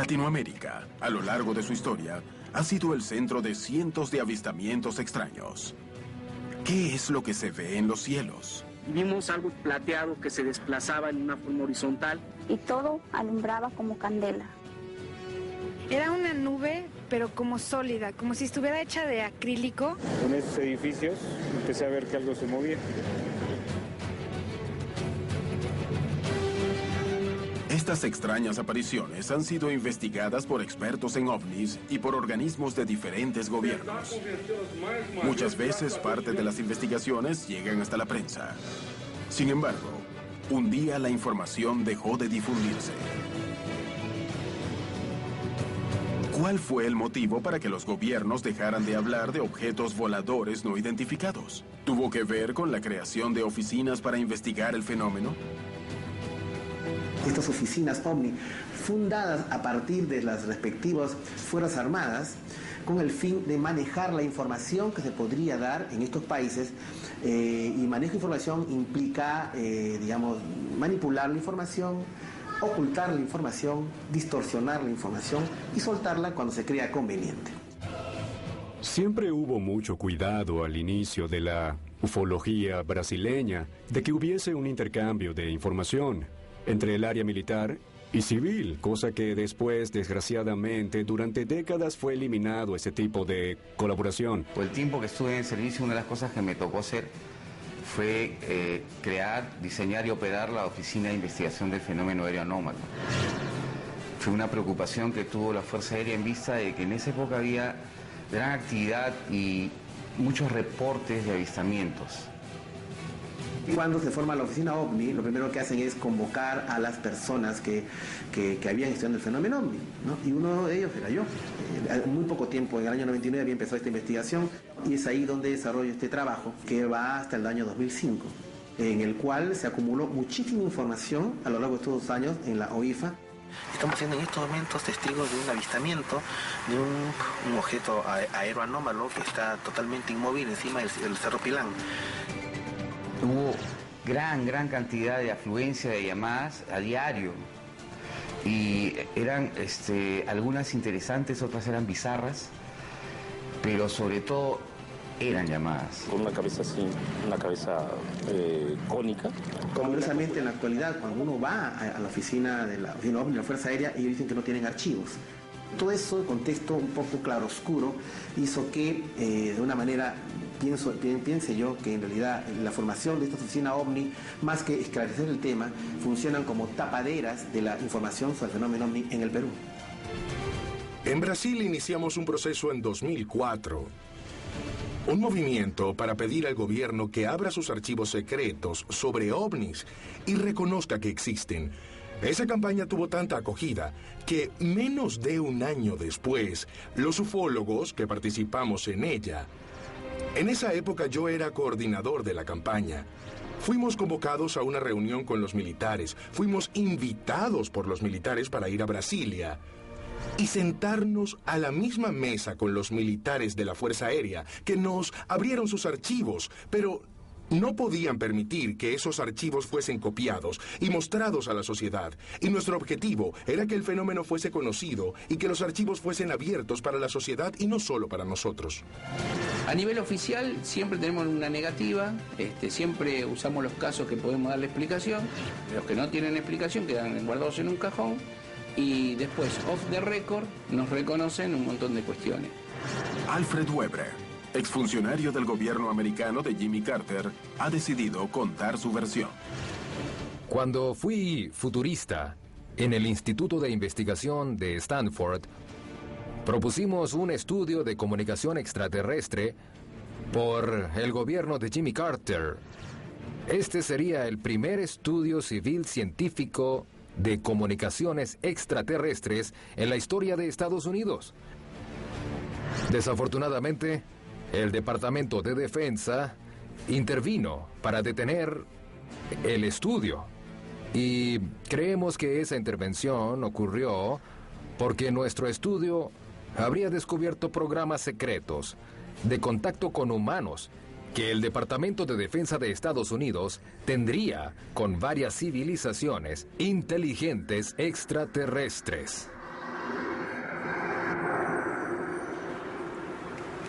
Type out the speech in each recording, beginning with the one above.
Latinoamérica, a lo largo de su historia, ha sido el centro de cientos de avistamientos extraños. ¿Qué es lo que se ve en los cielos? Vimos algo plateado que se desplazaba en una forma horizontal. Y todo alumbraba como candela. Era una nube, pero como sólida, como si estuviera hecha de acrílico. En esos edificios empecé a ver que algo se movía. Estas extrañas apariciones han sido investigadas por expertos en ovnis y por organismos de diferentes gobiernos. Muchas veces parte de las investigaciones llegan hasta la prensa. Sin embargo, un día la información dejó de difundirse. ¿Cuál fue el motivo para que los gobiernos dejaran de hablar de objetos voladores no identificados? ¿Tuvo que ver con la creación de oficinas para investigar el fenómeno? Estas oficinas OVNI, fundadas a partir de las respectivas Fuerzas Armadas, con el fin de manejar la información que se podría dar en estos países, y manejo de información implica, digamos, manipular la información, ocultar la información, distorsionar la información y soltarla cuando se crea conveniente. Siempre hubo mucho cuidado al inicio de la ufología brasileña de que hubiese un intercambio de información entre el área militar y civil, cosa que después, desgraciadamente, durante décadas fue eliminado ese tipo de colaboración. Por el tiempo que estuve en el servicio, una de las cosas que me tocó hacer fue crear, diseñar y operar la Oficina de Investigación del Fenómeno Aéreo Anómalo. Fue una preocupación que tuvo la Fuerza Aérea en vista de que en esa época había gran actividad y muchos reportes de avistamientos. Cuando se forma la oficina OVNI, lo primero que hacen es convocar a las personas que habían estudiado el fenómeno OVNI, ¿no? Y uno de ellos era yo. Muy poco tiempo, en el año 99 había empezado esta investigación y es ahí donde desarrollo este trabajo que va hasta el año 2005, en el cual se acumuló muchísima información a lo largo de estos 2 años en la OIFA. Estamos siendo en estos momentos testigos de un avistamiento de un objeto aeroanómalo que está totalmente inmóvil encima del Cerro Pilán. Hubo gran cantidad de afluencia de llamadas a diario y eran algunas interesantes, otras eran bizarras, pero sobre todo eran llamadas. Con una cabeza así, una cabeza cónica. Curiosamente, en la actualidad, cuando uno va a la oficina de la OVNI, de la Fuerza Aérea, ellos dicen que no tienen archivos. Todo eso, el contexto un poco claroscuro, hizo que de una manera piense yo que en realidad la formación de esta oficina OVNI, más que esclarecer el tema, funcionan como tapaderas de la información sobre el fenómeno OVNI en el Perú. En Brasil iniciamos un proceso en 2004. Un movimiento para pedir al gobierno que abra sus archivos secretos sobre ovnis y reconozca que existen. Esa campaña tuvo tanta acogida que menos de un año después, los ufólogos que participamos en ella. En esa época yo era coordinador de la campaña. Fuimos convocados a una reunión con los militares. Fuimos invitados por los militares para ir a Brasilia y sentarnos a la misma mesa con los militares de la Fuerza Aérea, que nos abrieron sus archivos, pero no podían permitir que esos archivos fuesen copiados y mostrados a la sociedad. Y nuestro objetivo era que el fenómeno fuese conocido y que los archivos fuesen abiertos para la sociedad y no solo para nosotros. A nivel oficial siempre tenemos una negativa, siempre usamos los casos que podemos darle explicación, los que no tienen explicación quedan guardados en un cajón y después, off the record, nos reconocen un montón de cuestiones. Alfred Webre, exfuncionario del gobierno americano de Jimmy Carter, ha decidido contar su versión. Cuando fui futurista en el Instituto de Investigación de Stanford, propusimos un estudio de comunicación extraterrestre por el gobierno de Jimmy Carter. Este sería el primer estudio civil científico de comunicaciones extraterrestres en la historia de Estados Unidos. Desafortunadamente, el Departamento de Defensa intervino para detener el estudio. Y creemos que esa intervención ocurrió porque nuestro estudio habría descubierto programas secretos de contacto con humanos que el Departamento de Defensa de Estados Unidos tendría con varias civilizaciones inteligentes extraterrestres.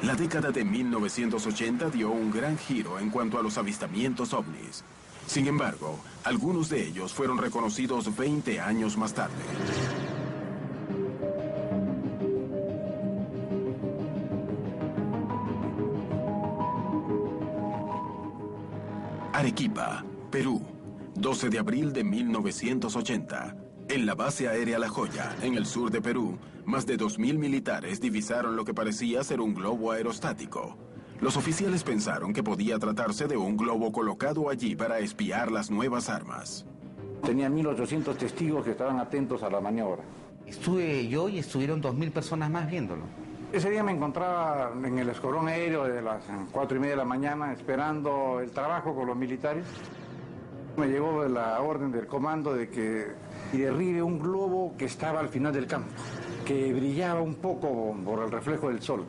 La década de 1980 dio un gran giro en cuanto a los avistamientos ovnis. Sin embargo, algunos de ellos fueron reconocidos 20 años más tarde. Arequipa, Perú, 12 de abril de 1980. En la base aérea La Joya, en el sur de Perú, más de 2.000 militares divisaron lo que parecía ser un globo aerostático. Los oficiales pensaron que podía tratarse de un globo colocado allí para espiar las nuevas armas. Tenía 1.800 testigos que estaban atentos a la maniobra. Estuve yo y estuvieron 2.000 personas más viéndolo. Ese día me encontraba en el escuadrón aéreo de las 4:30 de la mañana esperando el trabajo con los militares. Me llegó la orden del comando de que derribe un globo que estaba al final del campo, que brillaba un poco por el reflejo del sol.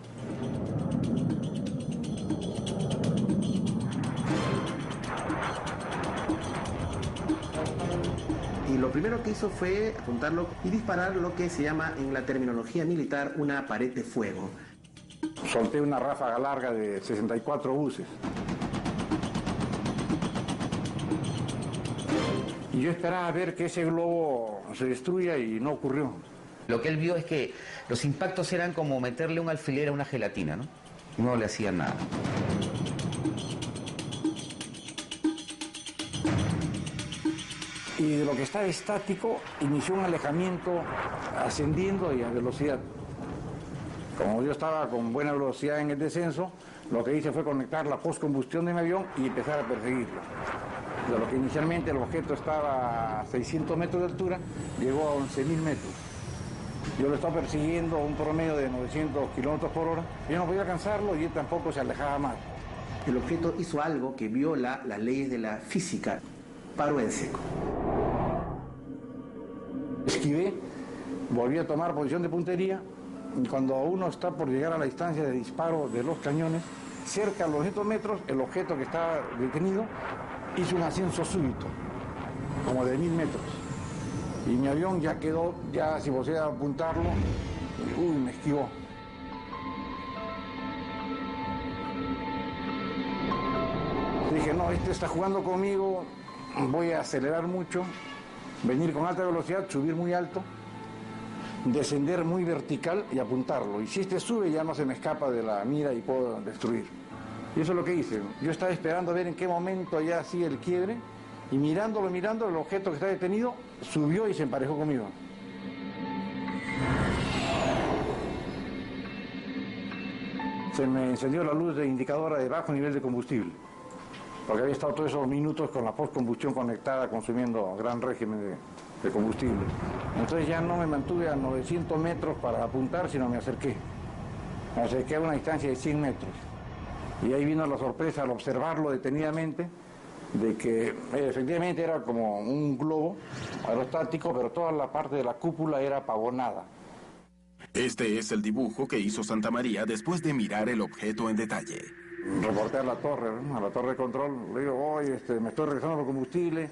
Y lo primero que hizo fue apuntarlo y disparar lo que se llama en la terminología militar una pared de fuego. Solté una ráfaga larga de 64 buses. Y yo esperaba ver que ese globo se destruya y no ocurrió. Lo que él vio es que los impactos eran como meterle un alfiler a una gelatina, ¿no? No le hacían nada. Y de lo que estaba estático, inició un alejamiento ascendiendo y a velocidad. Como yo estaba con buena velocidad en el descenso, lo que hice fue conectar la postcombustión de mi avión y empezar a perseguirlo. De lo que inicialmente el objeto estaba a 600 metros de altura, llegó a 11.000 metros. Yo lo estaba persiguiendo a un promedio de 900 kilómetros por hora. Yo no podía alcanzarlo y él tampoco se alejaba más. El objeto hizo algo que viola las leyes de la física. Paró en seco. Esquivé, volví a tomar posición de puntería y cuando uno está por llegar a la distancia de disparo de los cañones, cerca a los 200 metros, el objeto que estaba detenido hizo un ascenso súbito, como de 1.000 metros. Y mi avión ya quedó, ya si vos a apuntarlo, me esquivó. Dije, no, este está jugando conmigo, voy a acelerar mucho, venir con alta velocidad, subir muy alto, descender muy vertical y apuntarlo. Y si este sube ya no se me escapa de la mira y puedo destruir. Y eso es lo que hice. Yo estaba esperando a ver en qué momento ya hacía el quiebre y mirándolo, el objeto que está detenido subió y se emparejó conmigo. Se me encendió la luz de indicadora de bajo nivel de combustible, porque había estado todos esos minutos con la postcombustión conectada consumiendo gran régimen de combustible. Entonces ya no me mantuve a 900 metros para apuntar, sino me acerqué. Me acerqué a una distancia de 100 metros. Y ahí vino la sorpresa al observarlo detenidamente, de que efectivamente era como un globo aerostático, pero toda la parte de la cúpula era apavonada. Este es el dibujo que hizo Santa María después de mirar el objeto en detalle. Reporté a la torre, ¿no? A la torre de control, le digo, oye, me estoy regresando por combustible,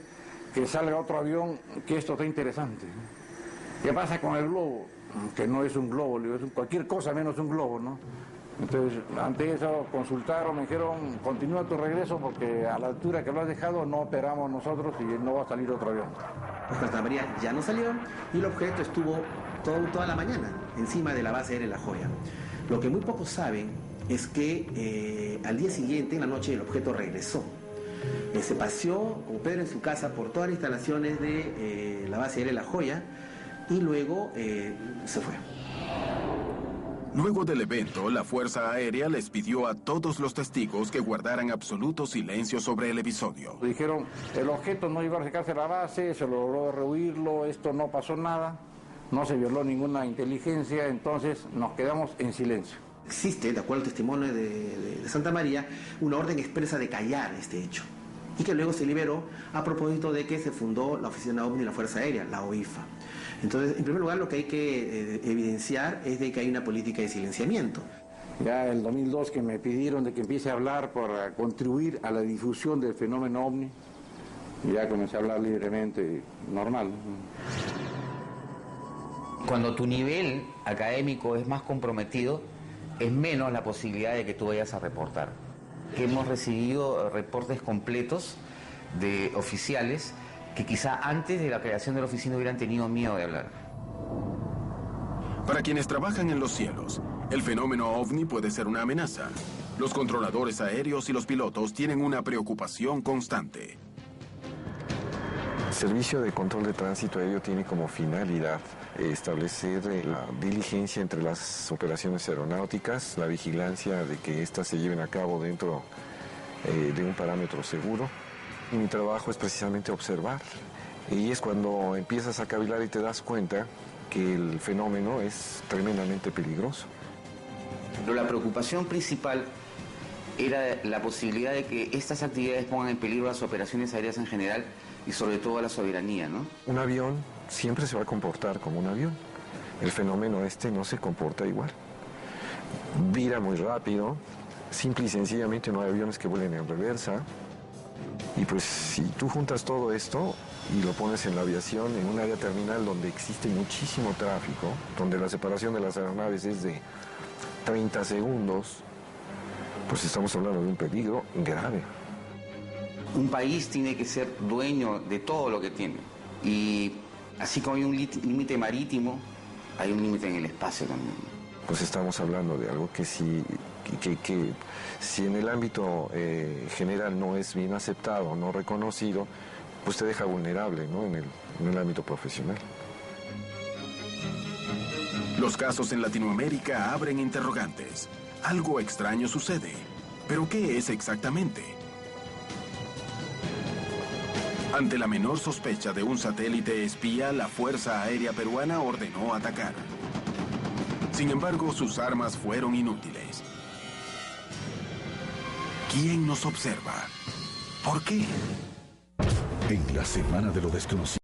que salga otro avión, que esto está interesante. ¿Qué pasa con el globo? Que no es un globo, le digo, es cualquier cosa menos un globo, ¿no? Entonces, ante eso consultaron, me dijeron, continúa tu regreso porque a la altura que lo has dejado no operamos nosotros y no va a salir otro avión. Santa María ya no salió y el objeto estuvo toda la mañana encima de la base aérea La Joya. Lo que muy pocos saben es que al día siguiente, en la noche, el objeto regresó. Se paseó como Pedro en su casa por todas las instalaciones de la base aérea La Joya y luego se fue. Luego del evento, la Fuerza Aérea les pidió a todos los testigos que guardaran absoluto silencio sobre el episodio. Dijeron, el objeto no iba a acercarse a la base, se logró rehuirlo, esto no pasó nada, no se violó ninguna inteligencia, entonces nos quedamos en silencio. Existe, de acuerdo al testimonio de Santa María, una orden expresa de callar este hecho y que luego se liberó a propósito de que se fundó la Oficina OVNI de la Fuerza Aérea, la OIFA. Entonces, en primer lugar, lo que hay que evidenciar es de que hay una política de silenciamiento. Ya el 2002 que me pidieron de que empiece a hablar para contribuir a la difusión del fenómeno OVNI, y ya comencé a hablar libremente, normal. Cuando tu nivel académico es más comprometido, es menos la posibilidad de que tú vayas a reportar. Que hemos recibido reportes completos de oficiales que quizá antes de la creación de la oficina hubieran tenido miedo de hablar. Para quienes trabajan en los cielos, el fenómeno ovni puede ser una amenaza. Los controladores aéreos y los pilotos tienen una preocupación constante. El Servicio de Control de Tránsito Aéreo tiene como finalidad establecer la diligencia entre las operaciones aeronáuticas, la vigilancia de que éstas se lleven a cabo dentro de un parámetro seguro. Y mi trabajo es precisamente observar. Y es cuando empiezas a cavilar y te das cuenta que el fenómeno es tremendamente peligroso. Pero la preocupación principal era la posibilidad de que estas actividades pongan en peligro las operaciones aéreas en general y sobre todo a la soberanía, ¿no? Un avión siempre se va a comportar como un avión. El fenómeno este no se comporta igual. Vira muy rápido, simple y sencillamente no hay aviones que vuelen en reversa. Y pues si tú juntas todo esto y lo pones en la aviación, en un área terminal donde existe muchísimo tráfico, donde la separación de las aeronaves es de 30 segundos, pues estamos hablando de un peligro grave. Un país tiene que ser dueño de todo lo que tiene. Y así como hay un límite marítimo, hay un límite en el espacio también. Pues estamos hablando de algo que si en el ámbito general no es bien aceptado, no reconocido, pues te deja vulnerable, ¿no? en el ámbito profesional. Los casos en Latinoamérica abren interrogantes. Algo extraño sucede. ¿Pero qué es exactamente? Ante la menor sospecha de un satélite espía, la Fuerza Aérea Peruana ordenó atacar. Sin embargo, sus armas fueron inútiles. ¿Quién nos observa? ¿Por qué? En la Semana de lo Desconocido.